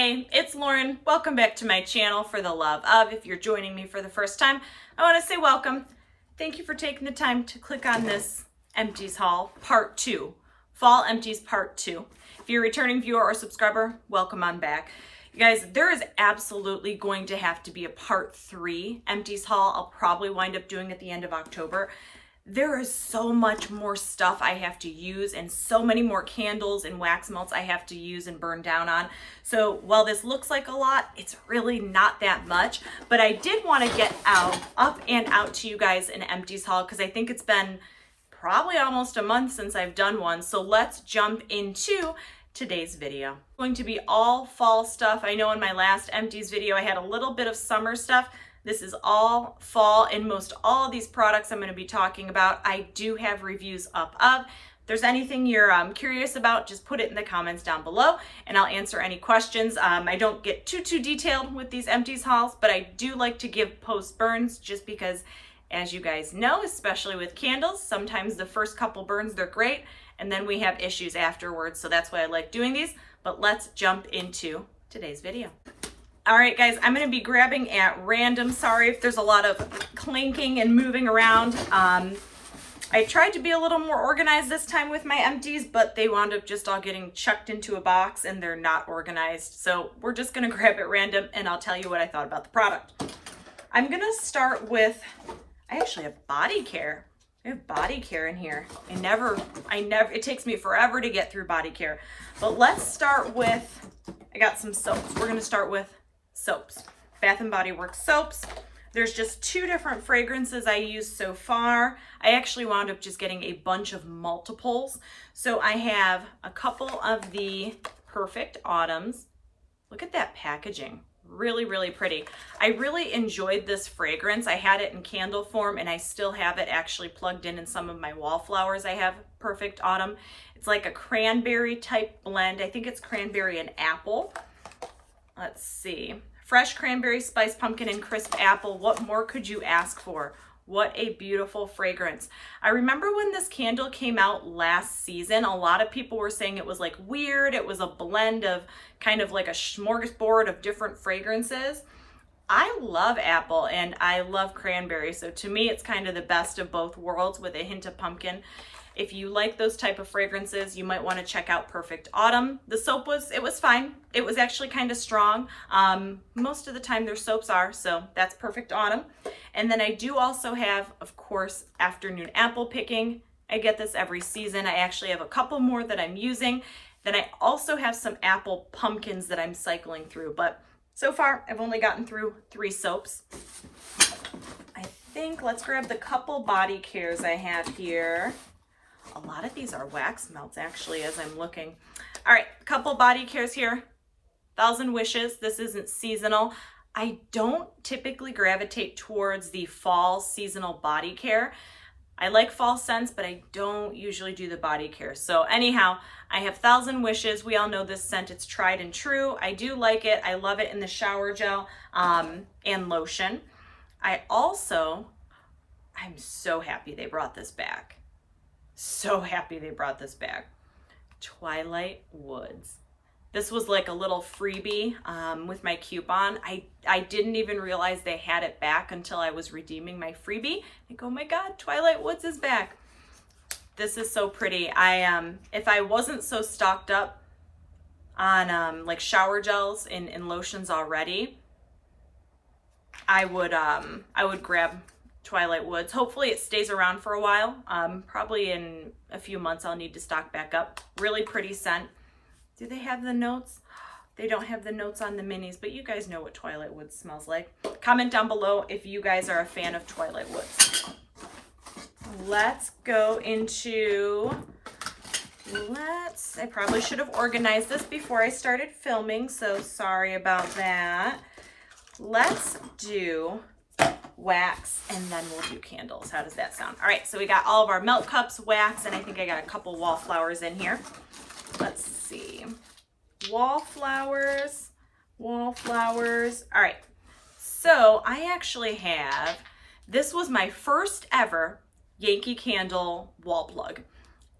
Hey, it's Lauren. Welcome back to my channel for the love of. If you're joining me for the first time, I want to say welcome. Thank you for taking the time to click on this Empties haul, part 2. Fall Empties part 2. If you're a returning viewer or subscriber, welcome on back. You guys, there is absolutely going to have to be a part 3 Empties haul. I'll probably wind up doing at the end of October. There is so much more stuff I have to use and so many more candles and wax melts I have to use and burn down on. So while this looks like a lot, it's really not that much. But I did want to get up and out to you guys an Empties haul because I think it's been probably almost a month since I've done one. So let's jump into today's video. It's going to be all fall stuff. I know in my last Empties video I had a little bit of summer stuff. This is all fall, and most all of these products I'm going to be talking about, I do have reviews up of. If there's anything you're curious about, just put it in the comments down below, and I'll answer any questions. I don't get too detailed with these Empties hauls, but I do like to give post burns just because, as you guys know, especially with candles, sometimes the first couple burns, they're great, and then we have issues afterwards, so that's why I like doing these. But let's jump into today's video. All right, guys, I'm going to be grabbing at random. Sorry if there's a lot of clinking and moving around. I tried to be a little more organized this time with my empties, but they wound up just all getting chucked into a box and they're not organized. So we're just going to grab at random and I'll tell you what I thought about the product. I'm going to start with, I actually have body care. I have body care in here. It takes me forever to get through body care. But let's start with, I got some soaps. We're going to start with soaps, Bath & Body Works soaps. There's just 2 different fragrances I used so far. I actually wound up just getting a bunch of multiples. So I have a couple of the Perfect Autumns. Look at that packaging. Really, really pretty. I really enjoyed this fragrance. I had it in candle form and I still have it actually plugged in some of my wallflowers. I have Perfect Autumn. It's like a cranberry type blend. I think it's cranberry and apple. Let's see. Fresh cranberry, spice, pumpkin, and crisp apple. What more could you ask for? What a beautiful fragrance. I remember when this candle came out last season, a lot of people were saying it was like weird. It was a blend of kind of like a smorgasbord of different fragrances. I love apple and I love cranberry. So to me, it's kind of the best of both worlds with a hint of pumpkin. If you like those type of fragrances, you might want to check out Perfect Autumn. The soap was fine. It was actually kind of strong. Most of the time their soaps are, so that's Perfect Autumn. And then I do also have, of course, Afternoon Apple Picking. I get this every season. I actually have a couple more that I'm using. Then I also have some apple pumpkins that I'm cycling through, but so far I've only gotten through 3 soaps. I think let's grab the couple body cares I have here. A lot of these are wax melts actually as I'm looking. All right, a couple body cares here. 1,000 Wishes. This isn't seasonal. I don't typically gravitate towards the fall seasonal body care. I like fall scents, but I don't usually do the body care. So anyhow, I have 1,000 Wishes. We all know this scent. It's tried and true. I do like it. I love it in the shower gel and lotion. I'm so happy they brought this back. So happy they brought this back. Twilight Woods. This was like a little freebie with my coupon. I didn't even realize they had it back until I was redeeming my freebie. I go, oh my God, Twilight Woods is back. This is so pretty. If I wasn't so stocked up on like shower gels and lotions already, I would grab Twilight Woods. Hopefully it stays around for a while. Probably in a few months I'll need to stock back up. Really pretty scent. Do they have the notes? They don't have the notes on the minis, but you guys know what Twilight Woods smells like. Comment down below if you guys are a fan of Twilight Woods. Let's go into, I probably should have organized this before I started filming, so sorry about that. Let's do wax and then we'll do candles. How does that sound? All right, so we got all of our melt cups, wax, and I think I got a couple wallflowers in here. Let's see. Wallflowers. All right, so I actually have, this was my first ever Yankee Candle wall plug.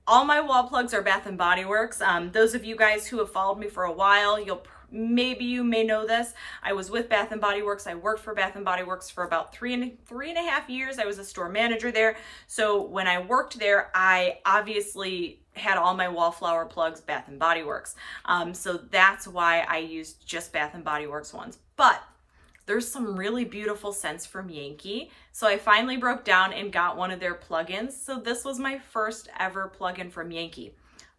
All my wall plugs are Bath & Body Works. Those of you guys who have followed me for a while, you'll maybe you may know this. I was with Bath & Body Works. I worked for Bath & Body Works for about three and a half years. I was a store manager there. So when I worked there, I obviously had all my Wallflower plugs Bath & Body Works. So that's why I used just Bath & Body Works ones. But there's some really beautiful scents from Yankee. So I finally broke down and got one of their plugins. So this was my first ever plugin from Yankee.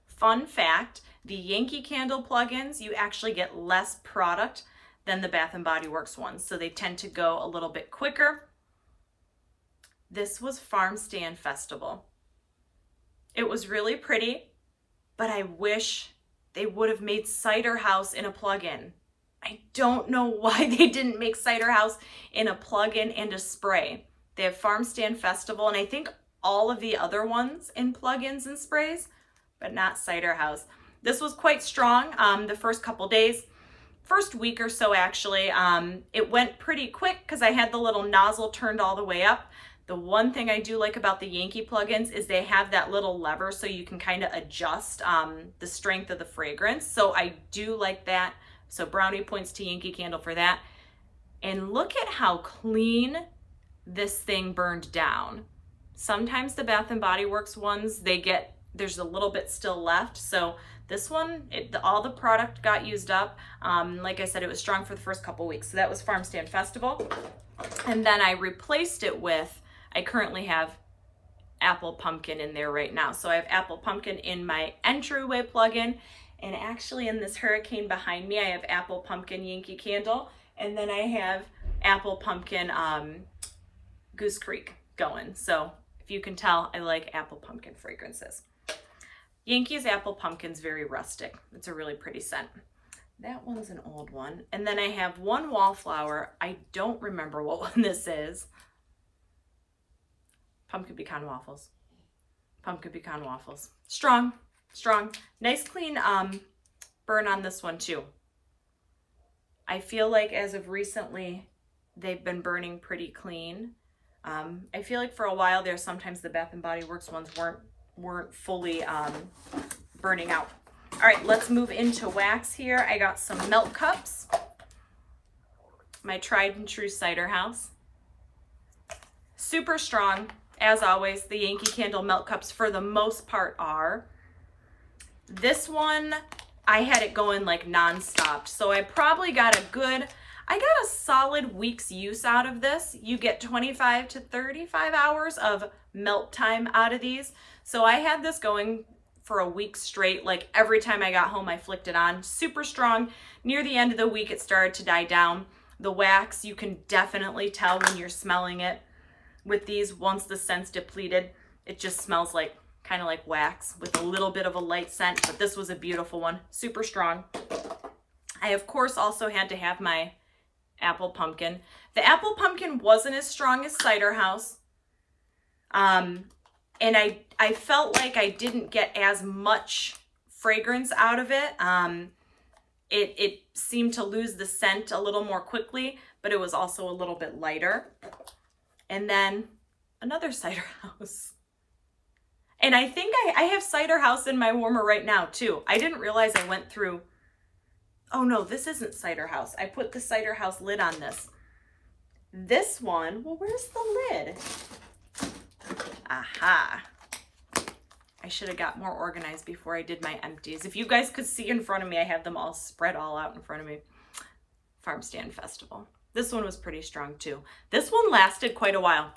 Fun fact, the Yankee Candle plugins, you actually get less product than the Bath & Body Works ones. So they tend to go a little bit quicker. This was Farm Stand Festival. It was really pretty, but I wish they would have made Cider House in a plugin. I don't know why they didn't make Cider House in a plug-in and a spray. They have Farm Stand Festival, and I think all of the other ones in plug-ins and sprays, but not Cider House. This was quite strong the first couple days. First week or so, actually. It went pretty quick because I had the little nozzle turned all the way up. The one thing I do like about the Yankee plugins is they have that little lever so you can kind of adjust the strength of the fragrance. So I do like that. So brownie points to Yankee Candle for that. And look at how clean this thing burned down. Sometimes the Bath & Body Works ones, there's a little bit still left. So this one, all the product got used up. Like I said, it was strong for the first couple weeks. So that was Farm Stand Festival. And then I replaced it with, I currently have Apple Pumpkin in there right now. So I have Apple Pumpkin in my entryway plugin. And actually in this hurricane behind me, I have Apple Pumpkin Yankee Candle. And then I have Apple Pumpkin Goose Creek going. So if you can tell, I like Apple Pumpkin fragrances. Yankee's Apple Pumpkin's very rustic. It's a really pretty scent. That one's an old one. And then I have one Wallflower. I don't remember what one this is. Pumpkin Pecan Waffles. Pumpkin Pecan Waffles. Strong. Strong. Nice clean burn on this one too. I feel like as of recently, they've been burning pretty clean. I feel like for a while there, sometimes the Bath & Body Works ones weren't fully burning out. All right, let's move into wax here. I got some melt cups. My tried and true Cider House. Super strong, as always. The Yankee Candle melt cups for the most part are. This one, I had it going like non-stop. So I probably got a solid week's use out of this. You get 25 to 35 hours of melt time out of these. So I had this going for a week straight. Like every time I got home, I flicked it on. Super strong. Near the end of the week, it started to die down. The wax, you can definitely tell when you're smelling it. With these, once the scent's depleted, it just smells like kind of like wax with a little bit of a light scent, but this was a beautiful one. Super strong. I, of course, also had to have my Apple Pumpkin. The Apple Pumpkin wasn't as strong as Cider House. And I felt like I didn't get as much fragrance out of it. It seemed to lose the scent a little more quickly, but it was also a little bit lighter. And then another Cider House. And I think I have Cider House in my warmer right now too. I didn't realize I went through, oh no, this isn't Cider House. I put the Cider House lid on this. This one, well, where's the lid? Aha. I should have got more organized before I did my empties. If you guys could see in front of me, I have them all spread all out in front of me. Farm Stand Festival. This one was pretty strong too. This one lasted quite a while.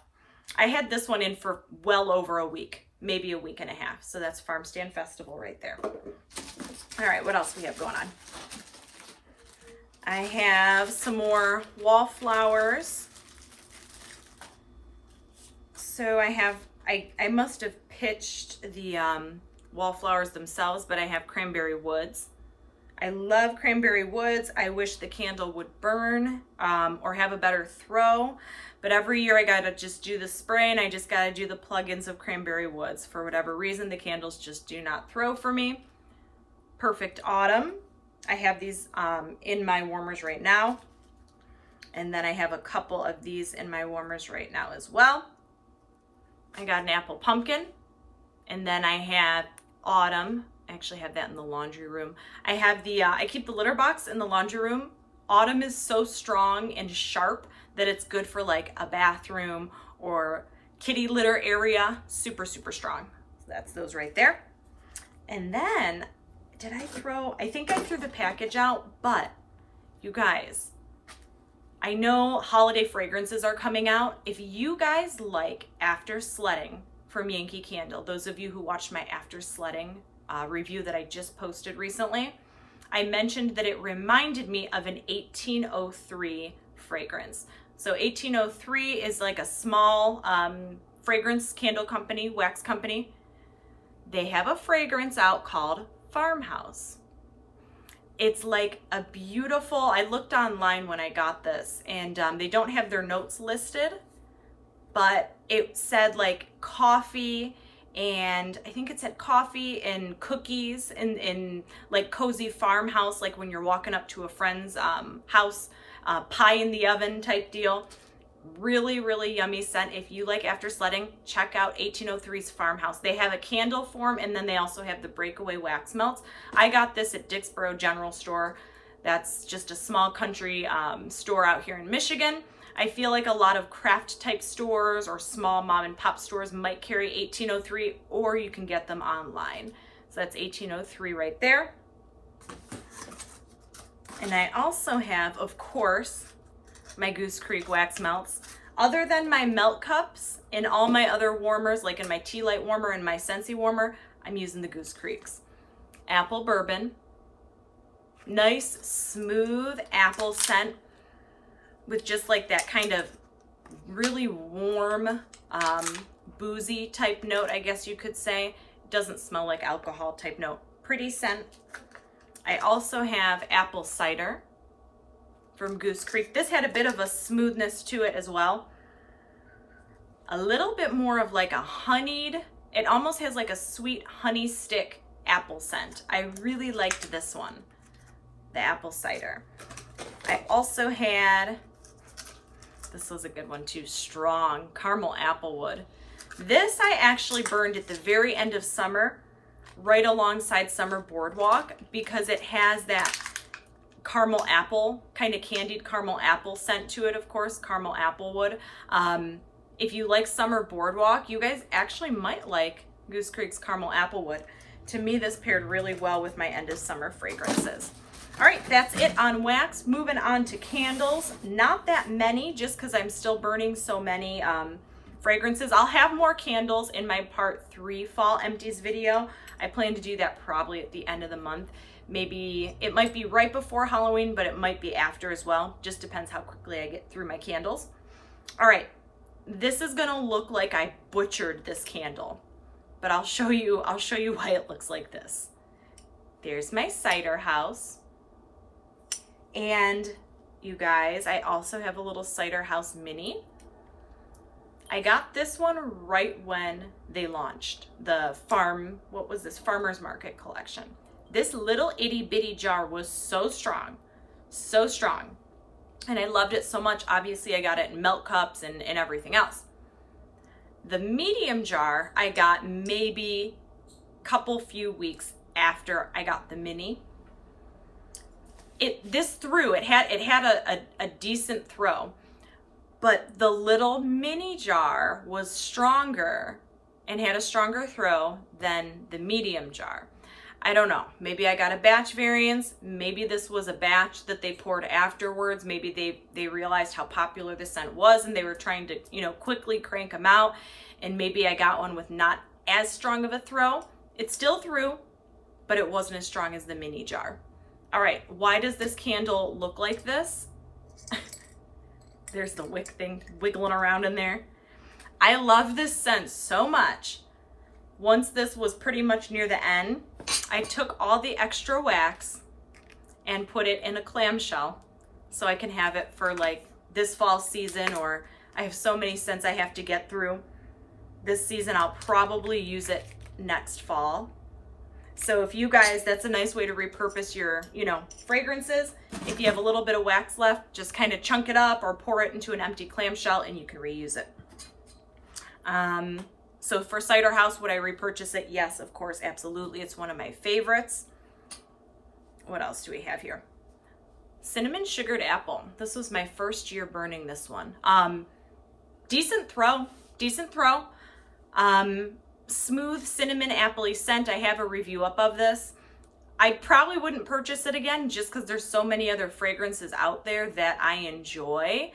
I had this one in for well over a week, maybe a week and a half. So that's Farm Stand Festival right there. All right, what else we have going on? I have some more Wallflowers. So I must have pitched the Wallflowers themselves, but I have Cranberry Woods. I love Cranberry Woods. I wish the candle would burn or have a better throw. But every year I gotta just do the spray and I just gotta do the plugins of Cranberry Woods. For whatever reason, the candles just do not throw for me. Perfect Autumn. I have these in my warmers right now. And then I have a couple of these in my warmers right now as well. I got an Apple Pumpkin. And then I have Autumn. I actually have that in the laundry room. I have the, I keep the litter box in the laundry room. Autumn is so strong and sharp that it's good for like a bathroom or kitty litter area. Super, super strong. So that's those right there. And then, did I think I threw the package out, but you guys, I know holiday fragrances are coming out. If you guys like After Sledding from Yankee Candle, those of you who watched my After Sledding review that I just posted recently, I mentioned that it reminded me of an 1803 fragrance. So 1803 is like a small fragrance candle company, wax company. They have a fragrance out called Farmhouse. It's like a beautiful, I looked online when I got this, and they don't have their notes listed, but it said like coffee, and I think it said coffee and cookies in like cozy farmhouse, like when you're walking up to a friend's house, pie in the oven type deal. Really, really yummy scent. If you like After Sledding, check out 1803's Farmhouse. They have a candle form, and then they also have the breakaway wax melts. I got this at Dicksboro General Store. That's just a small country store out here in Michigan. I feel like a lot of craft type stores or small mom and pop stores might carry 1803, or you can get them online. So that's 1803 right there. And I also have, of course, my Goose Creek wax melts. Other than my melt cups and all my other warmers, like in my tea light warmer and my Scentsy warmer, I'm using the Goose Creeks. Apple bourbon, nice smooth apple scent with just like that kind of really warm, boozy type note, I guess you could say. It doesn't smell like alcohol type note. Pretty scent. I also have apple cider from Goose Creek. This had a bit of a smoothness to it as well. A little bit more of like a honeyed, it almost has like a sweet honey stick apple scent. I really liked this one, the apple cider. I also had, this was a good one too, strong caramel applewood. This I actually burned at the very end of summer, right alongside Summer Boardwalk, because it has that caramel apple, kind of candied caramel apple scent to it, of course, caramel applewood. If you like Summer Boardwalk, you guys actually might like Goose Creek's caramel applewood. To me, this paired really well with my end of summer fragrances. All right, that's it on wax. Moving on to candles. Not that many, just because I'm still burning so many fragrances. I'll have more candles in my part 3 fall empties video. I plan to do that probably at the end of the month. Maybe it might be right before Halloween, but it might be after as well. Just depends how quickly I get through my candles. All right, this is gonna look like I butchered this candle, but I'll show you why it looks like this. There's my cider house. And you guys, I also have a little cider house mini. I got this one right when they launched the what was this, Farmer's Market collection. This little itty bitty jar was so strong, so strong. And I loved it so much. Obviously I got it in melt cups and everything else. The medium jar I got maybe a few weeks after I got the mini. It had a decent throw, but the little mini jar was stronger and had a stronger throw than the medium jar. I don't know, maybe I got a batch variance, maybe this was a batch that they poured afterwards, maybe they realized how popular the scent was and they were trying to, you know, quickly crank them out, and maybe I got one with not as strong of a throw. It still threw, but it wasn't as strong as the mini jar. All right, why does this candle look like this? There's the wick thing wiggling around in there. I love this scent so much. Once this was pretty much near the end, I took all the extra wax and put it in a clamshell so I can have it for like this fall season, or I have so many scents I have to get through this season. I'll probably use it next fall. So if you guys, that's a nice way to repurpose your, you know, fragrances. If you have a little bit of wax left, just kind of chunk it up or pour it into an empty clamshell and you can reuse it. So for Cider House, would I repurchase it? Yes, of course, absolutely. It's one of my favorites. What else do we have here? Cinnamon Sugared Apple. This was my first year burning this one. Decent throw, decent throw. Smooth cinnamon appley scent. I have a review up of this. I probably wouldn't purchase it again just because there's so many other fragrances out there that I enjoy.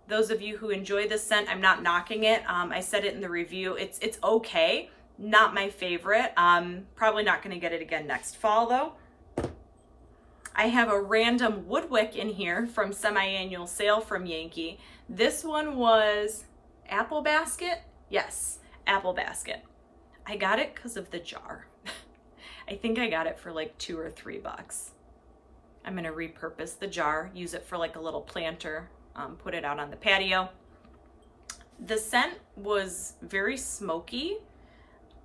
Those of you who enjoy this scent, I'm not knocking it. I said it in the review. It's okay. Not my favorite. Probably not going to get it again next fall though. I have a random Woodwick in here from semi-annual sale from Yankee. This one was Apple Basket. Yes, Apple Basket. I got it because of the jar. I think I got it for like $2 or $3. I'm going to repurpose the jar, use it for like a little planter, put it out on the patio. The scent was very smoky.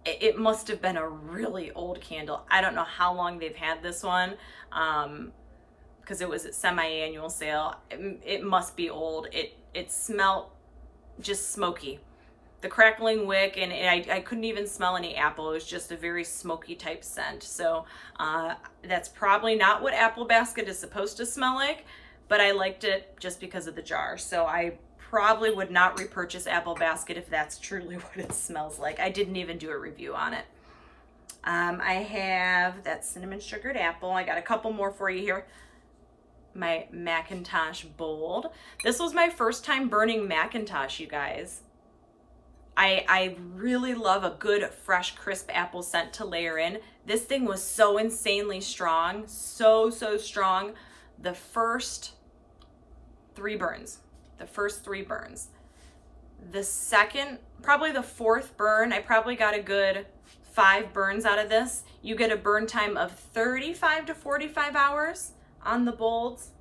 It must have been a really old candle. I don't know how long they've had this one because it was at semi-annual sale. It must be old. It smelled just smoky. The crackling wick, and I couldn't even smell any apple. It was just a very smoky type scent. So that's probably not what Apple Basket is supposed to smell like, but I liked it just because of the jar. So I probably would not repurchase Apple Basket if that's truly what it smells like. I didn't even do a review on it. I have that Cinnamon Sugared Apple. I got a couple more for you here. My Macintosh Bold. This was my first time burning Macintosh, you guys. I really love a good, fresh, crisp apple scent to layer in. This thing was so insanely strong, so strong. The first 3 burns. The first 3 burns. The second, probably the 4th burn, I probably got a good 5 burns out of this. You get a burn time of 35 to 45 hours on the Bolds.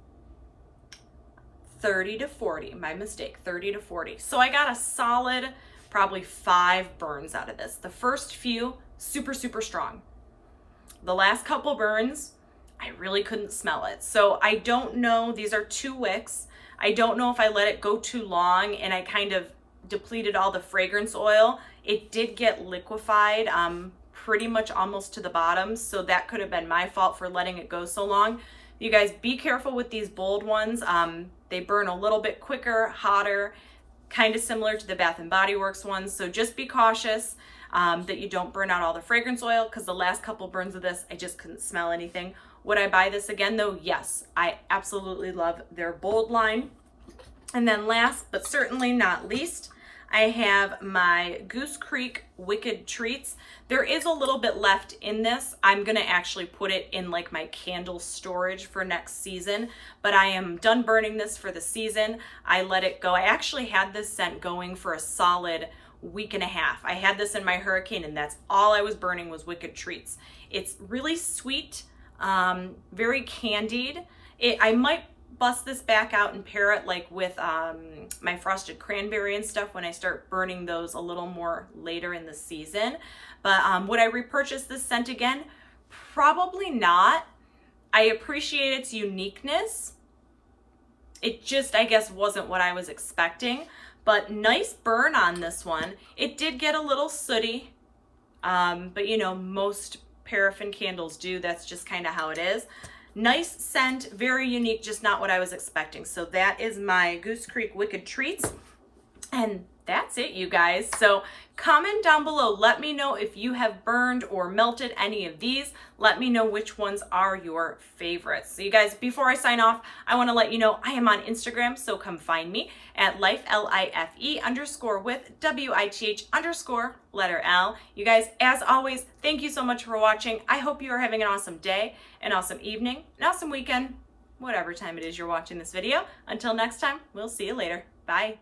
30 to 40, my mistake, 30 to 40. So I got a solid probably 5 burns out of this. The first few, super strong. The last couple burns, I really couldn't smell it. So I don't know, these are 2 wicks. I don't know if I let it go too long and I kind of depleted all the fragrance oil. It did get liquefied pretty much almost to the bottom, so that could have been my fault for letting it go so long. You guys be careful with these Bold ones. They burn a little bit quicker, hotter, kind of similar to the Bath & Body Works ones, so just be cautious that you don't burn out all the fragrance oil, because the last couple burns of this, I just couldn't smell anything. Would I buy this again though? Yes, I absolutely love their Bold line. And then last, but certainly not least, I have my Goose Creek Wicked Treats. There is a little bit left in this. I'm gonna actually put it in like my candle storage for next season, but I am done burning this for the season. I let it go. I actually had this scent going for a solid week and a half. I had this in my Hurricane and that's all I was burning was Wicked Treats. It's really sweet, very candied. I might bust this back out and pair it like with my Frosted Cranberry and stuff when I start burning those a little more later in the season. But would I repurchase this scent again? Probably not. I appreciate its uniqueness. It just, I guess, wasn't what I was expecting. But nice burn on this one. It did get a little sooty, but you know, most paraffin candles do. That's just kind of how it is. Nice scent, very unique, just not what I was expecting. So that is my Goose Creek Wicked Treats. And that's it, you guys. So comment down below. Let me know if you have burned or melted any of these. Let me know which ones are your favorites. So you guys, before I sign off, I want to let you know I am on Instagram, so come find me at life, L-I-F-E _ with W-I-T-H _ letter L. You guys, as always, thank you so much for watching. I hope you are having an awesome day, an awesome evening, an awesome weekend, whatever time it is you're watching this video. Until next time, we'll see you later. Bye.